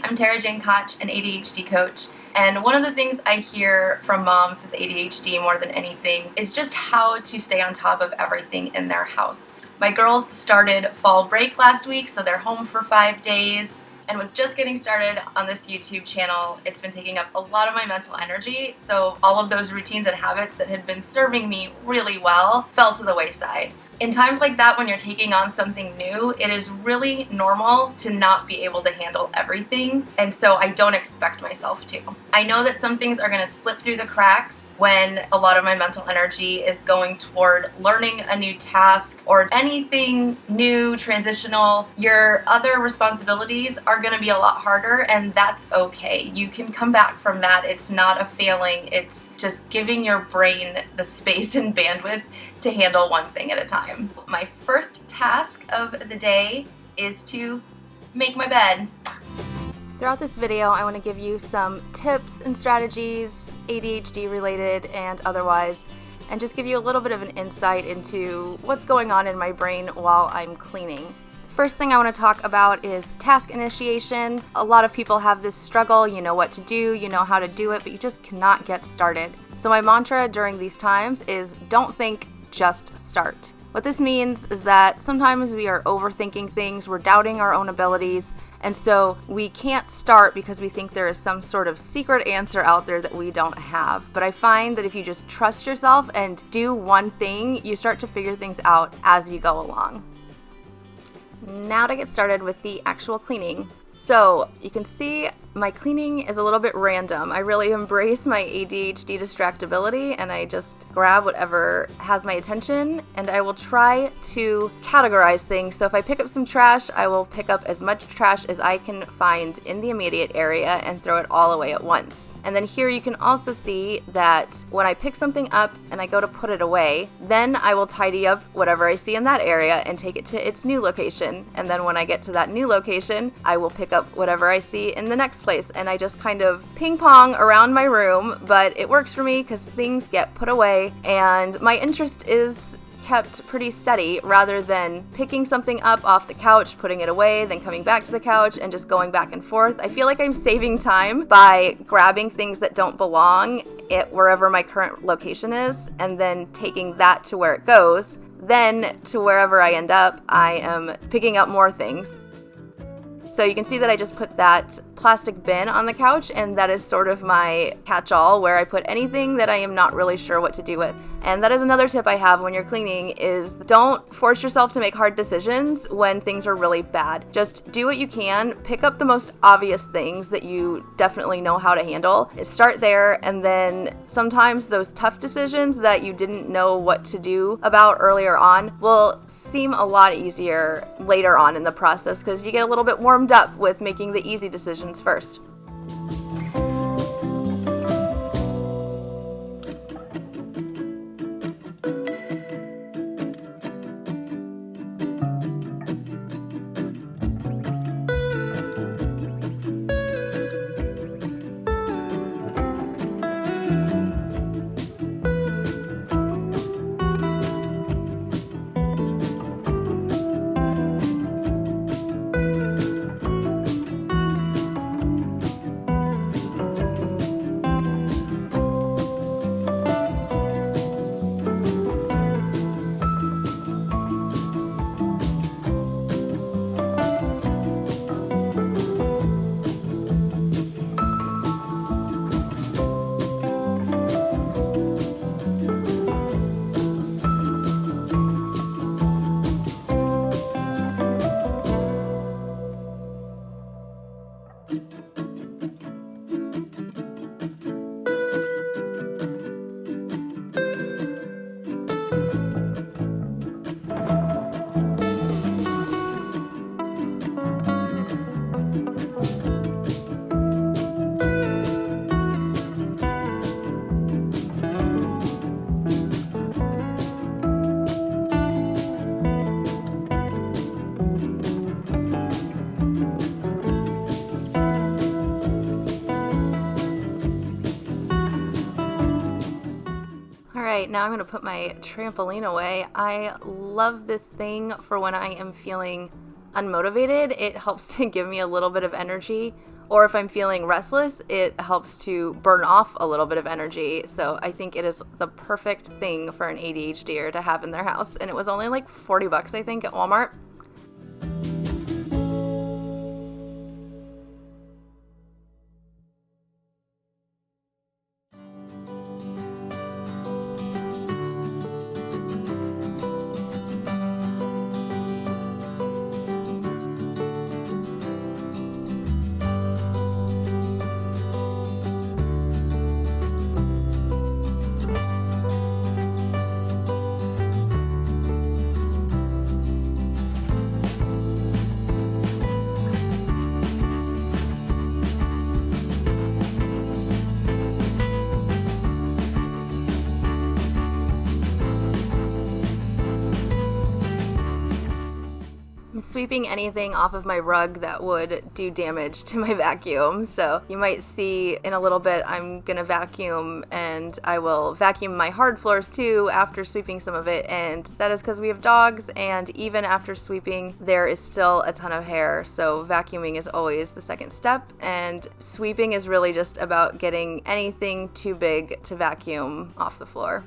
I'm Tara Jane Koch, an ADHD coach. And one of the things I hear from moms with ADHD more than anything is just how to stay on top of everything in their house. My girls started fall break last week, so they're home for 5 days. And with just getting started on this YouTube channel, it's been taking up a lot of my mental energy, so all of those routines and habits that had been serving me really well fell to the wayside. In times like that, when you're taking on something new, it is really normal to not be able to handle everything, and so I don't expect myself to. I know that some things are going to slip through the cracks when a lot of my mental energy is going toward learning a new task or anything new, transitional. Your other responsibilities are going to be a lot harder, and that's okay. You can come back from that. It's not a failing. It's just giving your brain the space and bandwidth to handle one thing at a time. My first task of the day is to make my bed. Throughout this video, I want to give you some tips and strategies, ADHD related and otherwise, and just give you a little bit of an insight into what's going on in my brain while I'm cleaning. First thing I want to talk about is task initiation. A lot of people have this struggle. You know what to do, you know how to do it, but you just cannot get started. So my mantra during these times is don't think, just start. What this means is that sometimes we are overthinking things, we're doubting our own abilities, and so we can't start because we think there is some sort of secret answer out there that we don't have. But I find that if you just trust yourself and do one thing, you start to figure things out as you go along. Now to get started with the actual cleaning. So you can see my cleaning is a little bit random. I really embrace my ADHD distractibility and I just grab whatever has my attention and I will try to categorize things. So if I pick up some trash, I will pick up as much trash as I can find in the immediate area and throw it all away at once. And then here you can also see that when I pick something up and I go to put it away, then I will tidy up whatever I see in that area and take it to its new location. And then when I get to that new location, I will pick up whatever I see in the next place. And I just kind of ping pong around my room, but it works for me because things get put away and my interest is kept pretty steady rather than picking something up off the couch, putting it away, then coming back to the couch and just going back and forth. I feel like I'm saving time by grabbing things that don't belong at wherever my current location is and then taking that to where it goes. Then to wherever I end up, I am picking up more things. So you can see that I just put that plastic bin on the couch and that is sort of my catch-all where I put anything that I am not really sure what to do with. And that is another tip I have when you're cleaning is don't force yourself to make hard decisions when things are really bad. Just do what you can, pick up the most obvious things that you definitely know how to handle. Start there and then sometimes those tough decisions that you didn't know what to do about earlier on will seem a lot easier later on in the process because you get a little bit warmed up with making the easy decisions first. right, now I'm going to put my trampoline away. I love this thing for when I am feeling unmotivated. It helps to give me a little bit of energy. Or if I'm feeling restless, it helps to burn off a little bit of energy. So I think it is the perfect thing for an ADHDer to have in their house. And it was only like $40, I think, at Walmart. Sweeping anything off of my rug that would do damage to my vacuum. So you might see in a little bit I'm gonna vacuum, and I will vacuum my hard floors too after sweeping some of it, and that is because we have dogs, and even after sweeping there is still a ton of hair. So vacuuming is always the second step, and sweeping is really just about getting anything too big to vacuum off the floor.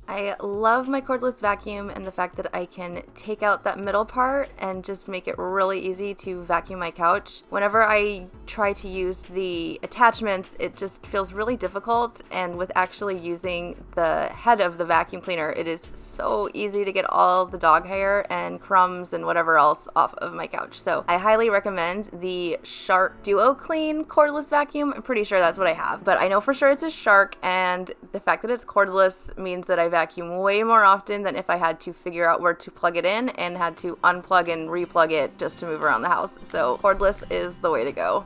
I love my cordless vacuum and the fact that I can take out that middle part and just make it really easy to vacuum my couch. Whenever I try to use the attachments, it just feels really difficult, and with actually using the head of the vacuum cleaner, it is so easy to get all the dog hair and crumbs and whatever else off of my couch. So I highly recommend the Shark Duo Clean cordless vacuum. I'm pretty sure that's what I have, but I know for sure it's a Shark, and the fact that it's cordless means that I vacuum way more often than if I had to figure out where to plug it in and had to unplug and replug it just to move around the house. So cordless is the way to go.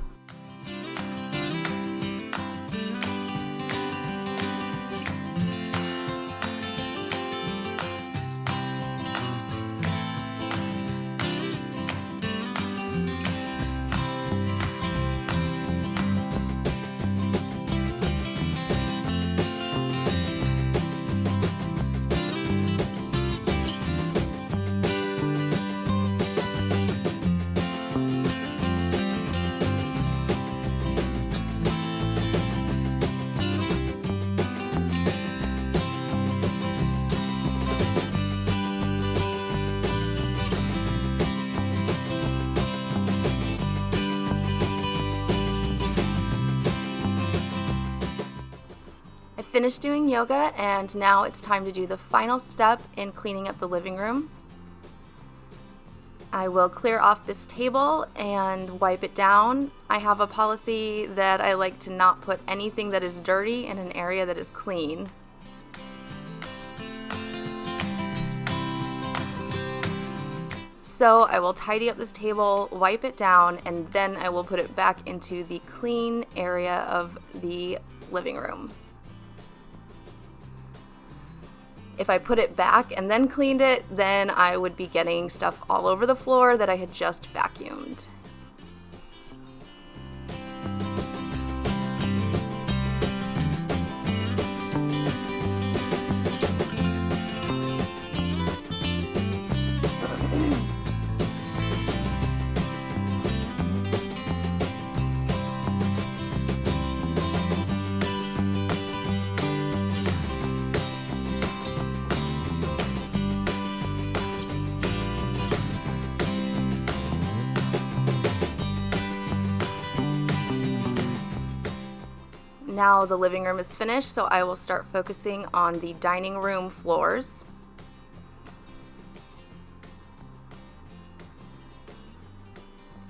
finished doing yoga, and now it's time to do the final step in cleaning up the living room. I will clear off this table and wipe it down. I have a policy that I like to not put anything that is dirty in an area that is clean. So I will tidy up this table, wipe it down, and then I will put it back into the clean area of the living room. If I put it back and then cleaned it, then I would be getting stuff all over the floor that I had just vacuumed. Now the living room is finished, so I will start focusing on the dining room floors.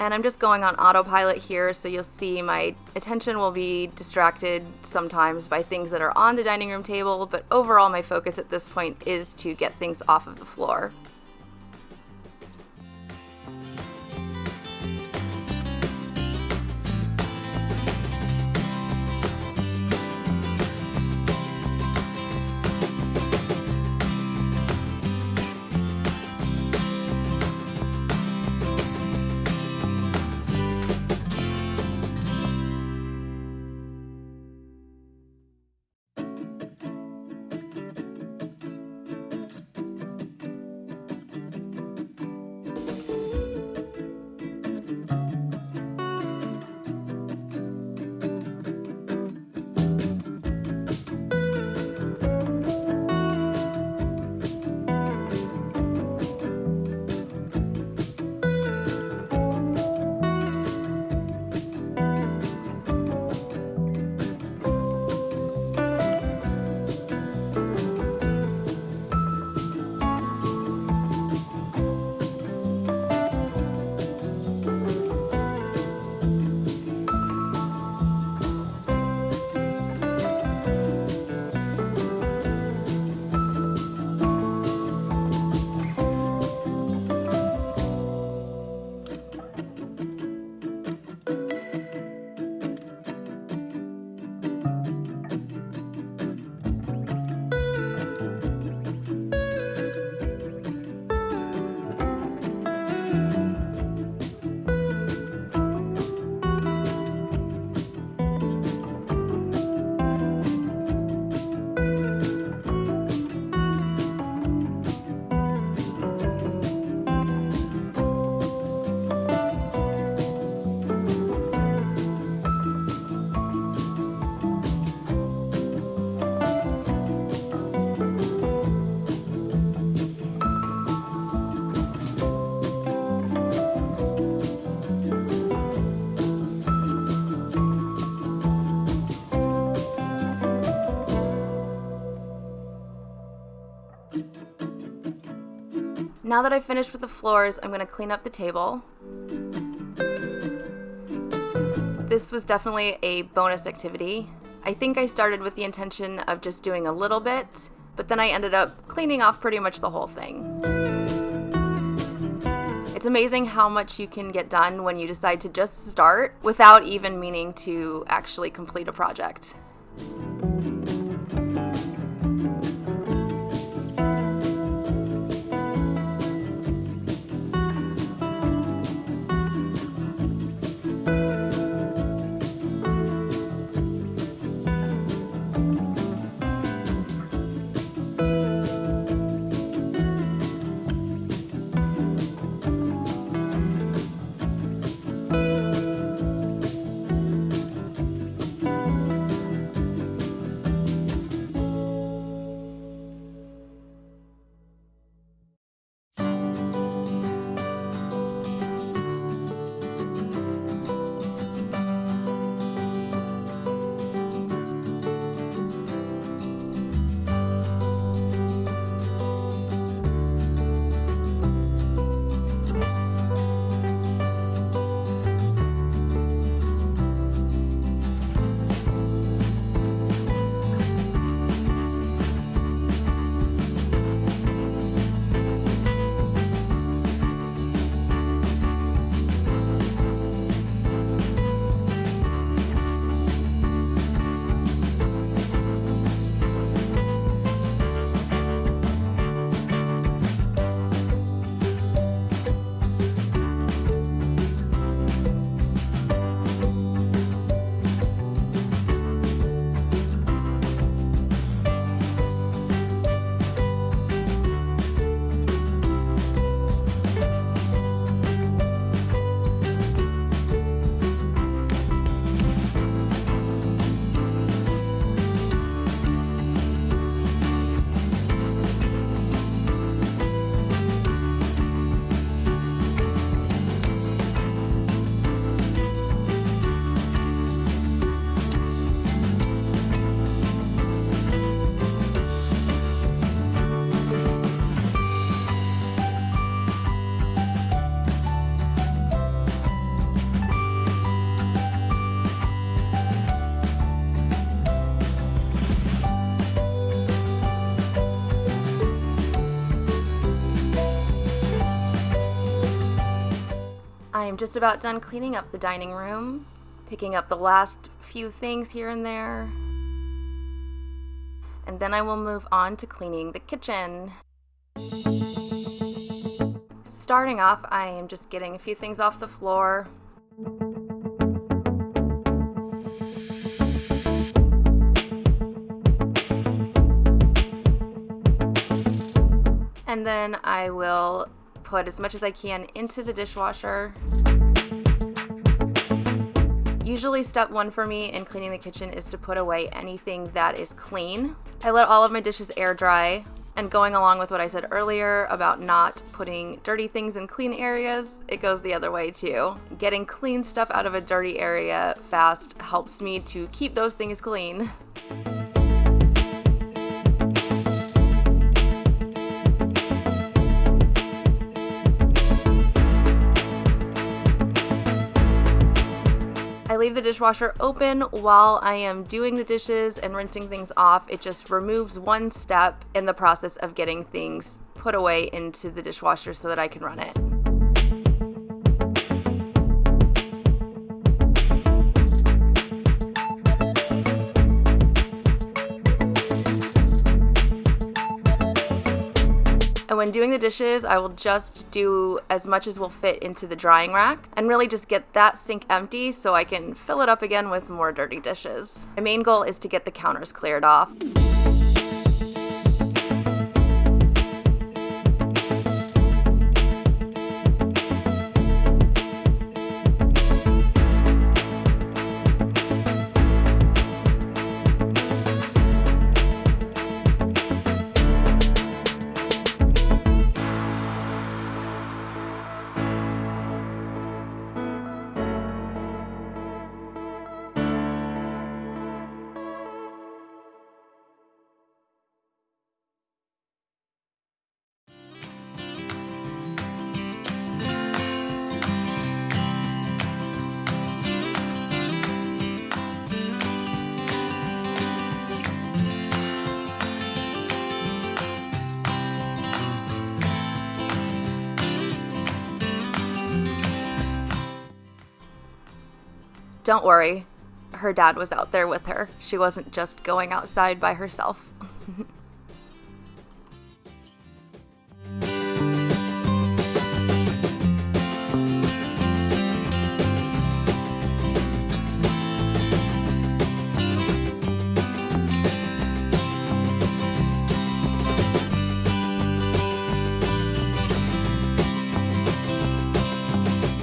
And I'm just going on autopilot here, so you'll see my attention will be distracted sometimes by things that are on the dining room table, but overall my focus at this point is to get things off of the floor. Now that I've finished with the floors, I'm going to clean up the table. This was definitely a bonus activity. I think I started with the intention of just doing a little bit, but then I ended up cleaning off pretty much the whole thing. It's amazing how much you can get done when you decide to just start without even meaning to actually complete a project. just about done cleaning up the dining room, picking up the last few things here and there. And then I will move on to cleaning the kitchen. Starting off, I am just getting a few things off the floor. And then I will put as much as I can into the dishwasher. Usually step one for me in cleaning the kitchen is to put away anything that is clean. I let all of my dishes air dry, and going along with what I said earlier about not putting dirty things in clean areas, it goes the other way too. Getting clean stuff out of a dirty area fast helps me to keep those things clean. I leave the dishwasher open while I am doing the dishes and rinsing things off. It just removes one step in the process of getting things put away into the dishwasher so that I can run it. And when doing the dishes, I will just do as much as will fit into the drying rack and really just get that sink empty so I can fill it up again with more dirty dishes. My main goal is to get the counters cleared off. Don't worry, her dad was out there with her. She wasn't just going outside by herself.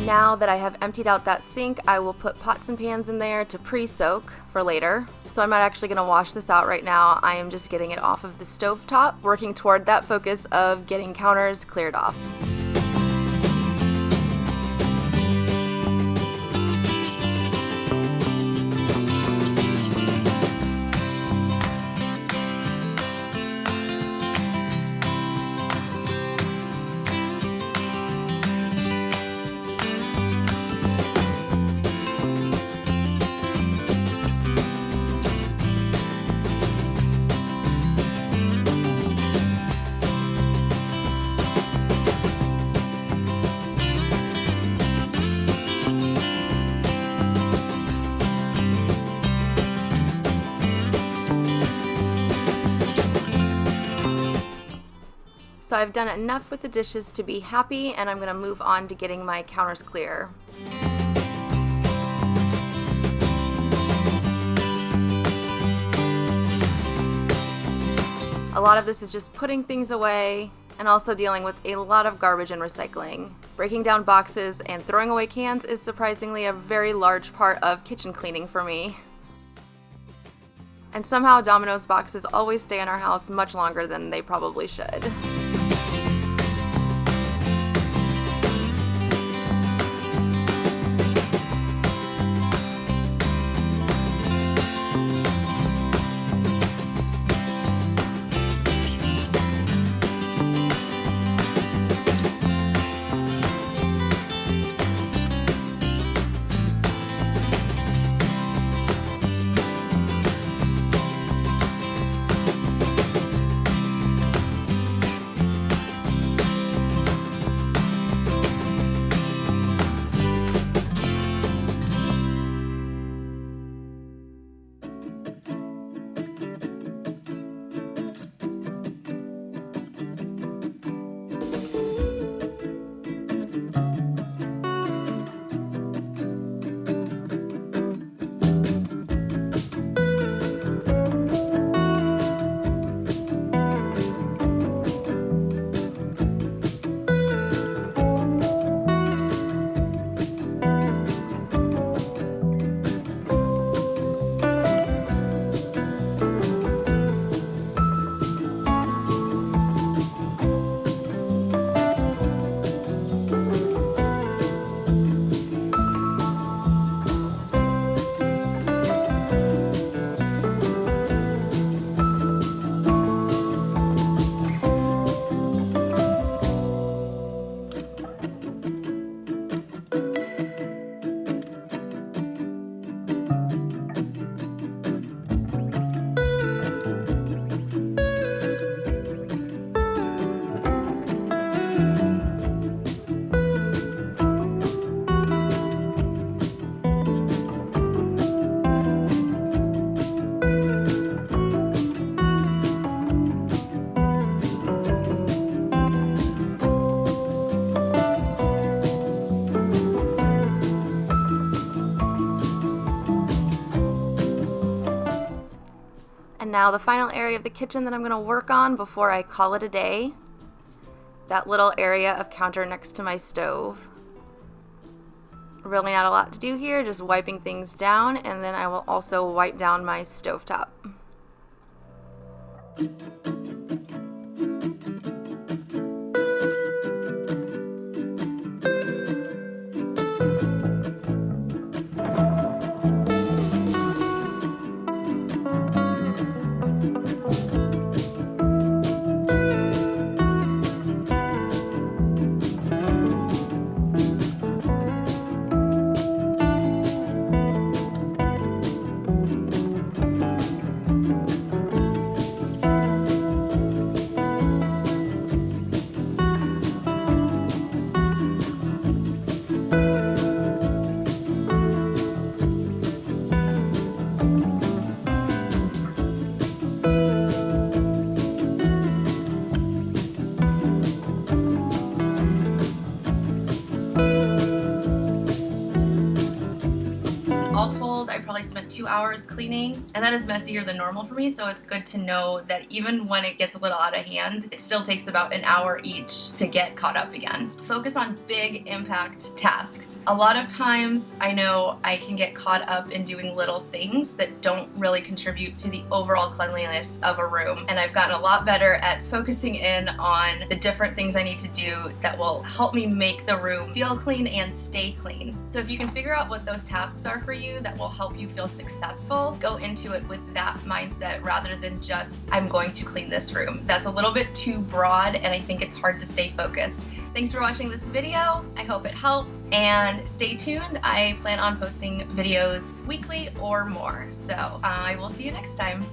Now that I have emptied out that sink, I will put pots and pans in there to pre-soak for later. So I'm not actually going to wash this out right now. I am just getting it off of the stovetop, working toward that focus of getting counters cleared off. So I've done enough with the dishes to be happy, and I'm going to move on to getting my counters clear. A lot of this is just putting things away and also dealing with a lot of garbage and recycling. Breaking down boxes and throwing away cans is surprisingly a very large part of kitchen cleaning for me. And somehow Domino's boxes always stay in our house much longer than they probably should. Now the final area of the kitchen that I'm going to work on before I call it a day, that little area of counter next to my stove. Really not a lot to do here, just wiping things down, and then I will also wipe down my stovetop. All told, I probably spent 2 hours cleaning, and that is messier than normal for me, so it's good to know that even when it gets a little out of hand, it still takes about an hour each to get caught up again. Focus on big impact tasks. A lot of times I know I can get caught up in doing little things that don't really contribute to the overall cleanliness of a room, and I've gotten a lot better at focusing in on the different things I need to do that will help me make the room feel clean and stay clean. So if you can figure out what those tasks are for you that will help you feel successful, go into it with that mindset rather than just, I'm going to clean this room. That's a little bit too broad, and I think it's hard to stay focused. Thanks for watching this video. I hope it helped, and stay tuned. I plan on posting videos weekly or more, so I will see you next time.